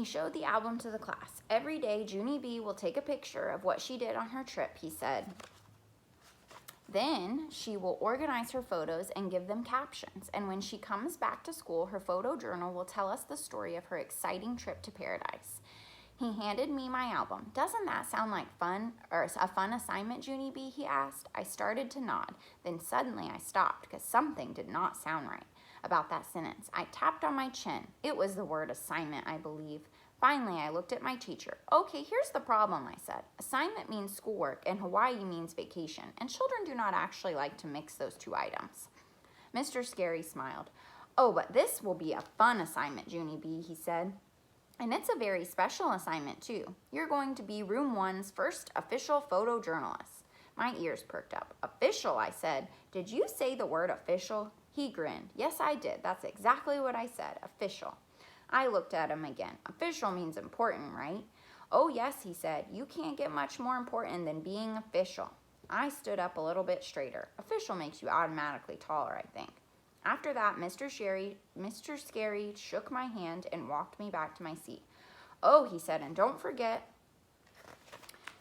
He showed the album to the class. Every day, Junie B will take a picture of what she did on her trip, he said. Then she will organize her photos and give them captions. And when she comes back to school, her photo journal will tell us the story of her exciting trip to paradise. He handed me my album. Doesn't that sound like fun, or a fun assignment, Junie B? He asked. I started to nod. Then suddenly I stopped because something did not sound right about that sentence. I tapped on my chin. It was the word assignment, I believe. Finally, I looked at my teacher. Okay, here's the problem, I said. Assignment means schoolwork and Hawaii means vacation, and children do not actually like to mix those two items. Mr. Scary smiled. Oh, but this will be a fun assignment, Junie B, he said. And it's a very special assignment, too. You're going to be Room 1's first official photojournalist. My ears perked up. Official, I said. Did you say the word official? He grinned. Yes, I did. That's exactly what I said. Official. I looked at him again. Official means important, right? Oh, yes, he said. You can't get much more important than being official. I stood up a little bit straighter. Official makes you automatically taller, I think. After that, Mr. Scary shook my hand and walked me back to my seat. Oh, he said, and don't forget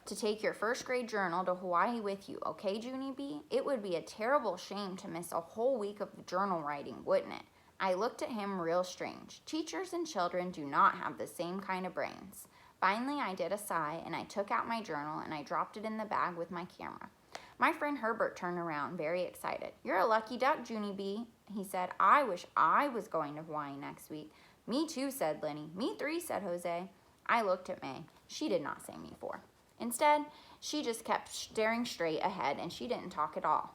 to take your first grade journal to Hawaii with you, okay, Junie B? It would be a terrible shame to miss a whole week of journal writing, wouldn't it? I looked at him real strange. Teachers and children do not have the same kind of brains. Finally, I did a sigh, and I took out my journal, and I dropped it in the bag with my camera. My friend Herbert turned around, very excited. You're a lucky duck, Junie B, he said. I wish I was going to Hawaii next week. Me too, said Lenny. Me three, said Jose. I looked at May. She did not say me four. Instead, she just kept staring straight ahead, and she didn't talk at all.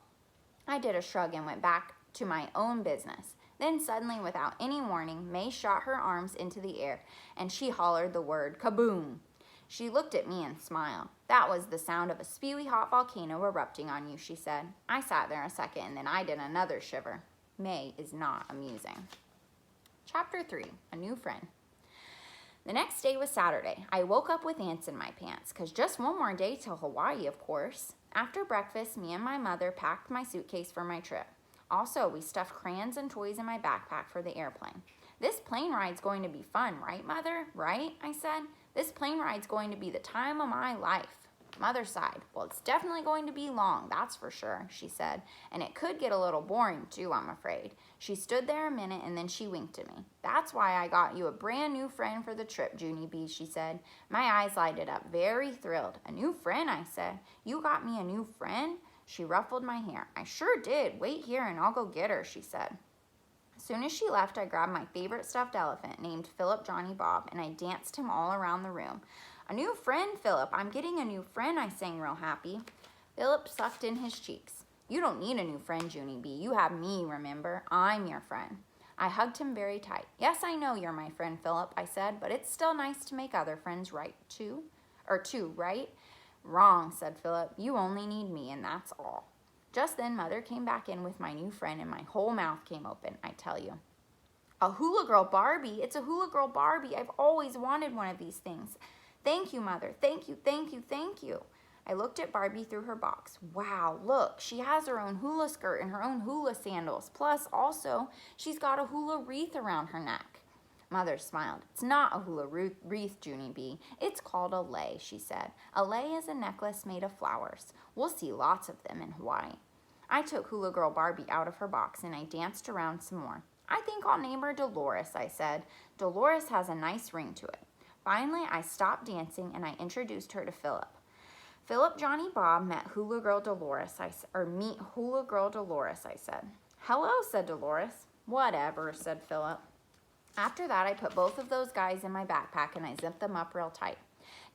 I did a shrug and went back to my own business. Then suddenly, without any warning, May shot her arms into the air, and she hollered the word, kaboom. She looked at me and smiled. That was the sound of a spewy hot volcano erupting on you, she said. I sat there a second, and then I did another shiver. May is not amusing. Chapter 3, A New Friend. The next day was Saturday. I woke up with ants in my pants, 'cause just one more day till Hawaii, of course. After breakfast, me and my mother packed my suitcase for my trip. Also, we stuffed crayons and toys in my backpack for the airplane. This plane ride's going to be fun, right, Mother? Right? I said. This plane ride's going to be the time of my life. Mother sighed. Well, it's definitely going to be long, that's for sure, she said. And it could get a little boring, too, I'm afraid. She stood there a minute, and then she winked at me. That's why I got you a brand new friend for the trip, Junie B, she said. My eyes lighted up, very thrilled. A new friend, I said. You got me a new friend? She ruffled my hair. I sure did. Wait here, and I'll go get her, she said. As soon as she left, I grabbed my favorite stuffed elephant, named Philip Johnny Bob, and I danced him all around the room. A new friend, Philip. I'm getting a new friend, I sang real happy. Philip sucked in his cheeks. You don't need a new friend, Junie B. You have me, remember? I'm your friend. I hugged him very tight. Yes, I know you're my friend, Philip, I said, but it's still nice to make other friends right, too, right? Wrong, said Philip. You only need me, and that's all. Just then, Mother came back in with my new friend, and my whole mouth came open, I tell you. A Hula Girl Barbie? It's a Hula Girl Barbie. I've always wanted one of these things. Thank you, Mother. Thank you, thank you, thank you. I looked at Barbie through her box. Wow, look, she has her own hula skirt and her own hula sandals. Plus, also, she's got a hula wreath around her neck. Mother smiled. It's not a hula wreath, Junie B. It's called a lei, she said. A lei is a necklace made of flowers. We'll see lots of them in Hawaii. I took Hula Girl Barbie out of her box and I danced around some more. I think I'll name her Dolores, I said. Dolores has a nice ring to it. Finally, I stopped dancing and I introduced her to Philip. Philip Johnny Bob met Hula Girl Dolores, meet Hula Girl Dolores, I said. Hello, said Dolores. Whatever, said Philip. After that, I put both of those guys in my backpack and I zipped them up real tight.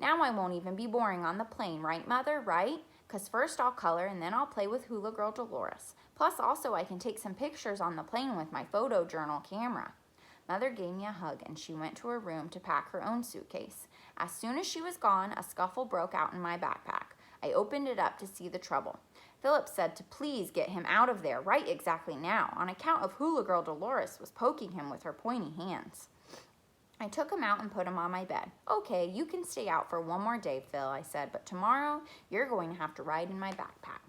Now I won't even be boring on the plane, right, Mother, right? 'Cause first I'll color and then I'll play with Hula Girl Dolores. Plus also I can take some pictures on the plane with my photo journal camera. Mother gave me a hug and she went to her room to pack her own suitcase. As soon as she was gone, a scuffle broke out in my backpack. I opened it up to see the trouble. Philip said to please get him out of there right exactly now, on account of Hula Girl Dolores was poking him with her pointy hands. I took him out and put him on my bed. Okay, you can stay out for one more day, Phil, I said, but tomorrow you're going to have to ride in my backpack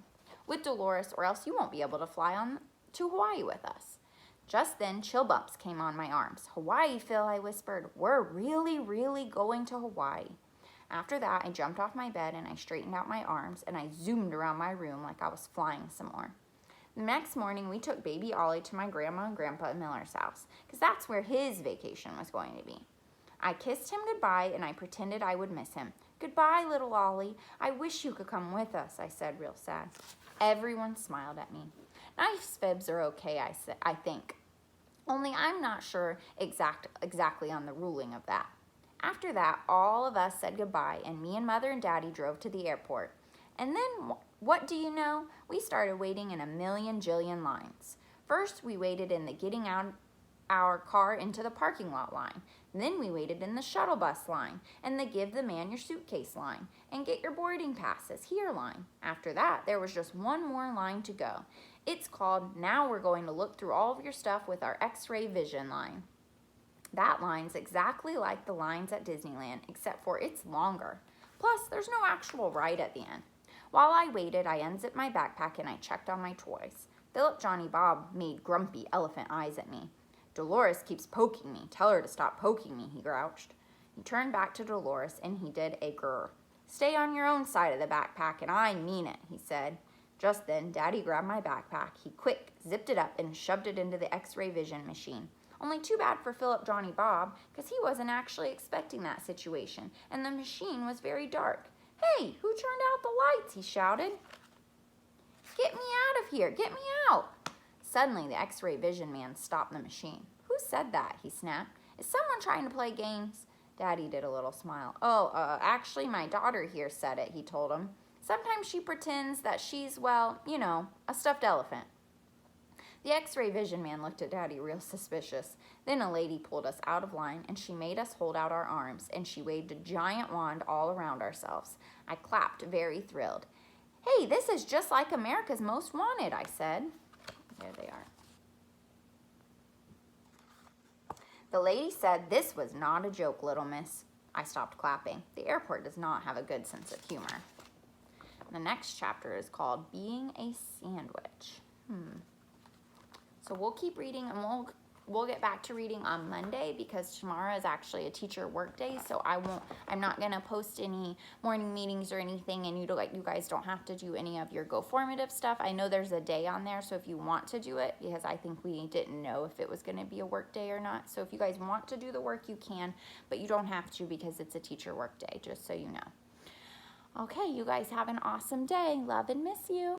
with Dolores or else you won't be able to fly on to Hawaii with us. Just then, chill bumps came on my arms. Hawaii, Phil, I whispered. We're really, really going to Hawaii. After that, I jumped off my bed and I straightened out my arms and I zoomed around my room like I was flying some more. The next morning, we took baby Ollie to my grandma and grandpa at Miller's house because that's where his vacation was going to be. I kissed him goodbye and I pretended I would miss him. Goodbye, little Ollie. I wish you could come with us, I said real sad. Everyone smiled at me. Nice fibs are okay, I think. Only I'm not sure exactly on the ruling of that. After that, all of us said goodbye, and me and Mother and Daddy drove to the airport. And then, what do you know? We started waiting in a million jillion lines. First, we waited in the getting out our car into the parking lot line. Then we waited in the shuttle bus line, and the give the man your suitcase line, and get your boarding passes here line. After that, there was just one more line to go. It's called, now we're going to look through all of your stuff with our X-ray vision line. That line's exactly like the lines at Disneyland, except for it's longer. Plus, there's no actual ride at the end. While I waited, I unzipped my backpack and I checked on my toys. Philip Johnny Bob made grumpy elephant eyes at me. Dolores keeps poking me. Tell her to stop poking me, he grouched. He turned back to Dolores and he did a grr. Stay on your own side of the backpack and I mean it, he said. Just then, Daddy grabbed my backpack. He quick zipped it up and shoved it into the X-ray vision machine. Only too bad for Philip Johnny Bob, because he wasn't actually expecting that situation, and the machine was very dark. Hey, who turned out the lights? He shouted. Get me out of here! Get me out! Suddenly, the X-ray vision man stopped the machine. Who said that? He snapped. Is someone trying to play games? Daddy did a little smile. Actually, my daughter here said it, he told him. Sometimes she pretends that she's, well, you know, a stuffed elephant. The X-ray vision man looked at Daddy real suspicious. Then a lady pulled us out of line, and she made us hold out our arms, and she waved a giant wand all around ourselves. I clapped, very thrilled. Hey, this is just like America's Most Wanted, I said. There they are. The lady said this was not a joke, little miss. I stopped clapping. The airport does not have a good sense of humor. The next chapter is called Being a Sandwich. So we'll keep reading, and we'll get back to reading on Monday because tomorrow is actually a teacher work day. So I'm not gonna post any morning meetings or anything, and you guys don't have to do any of your Go Formative stuff. I know there's a day on there, so if you want to do it, because I think we didn't know if it was gonna be a work day or not. So if you guys want to do the work, you can, but you don't have to because it's a teacher work day, just so you know. Okay, you guys have an awesome day. Love and miss you.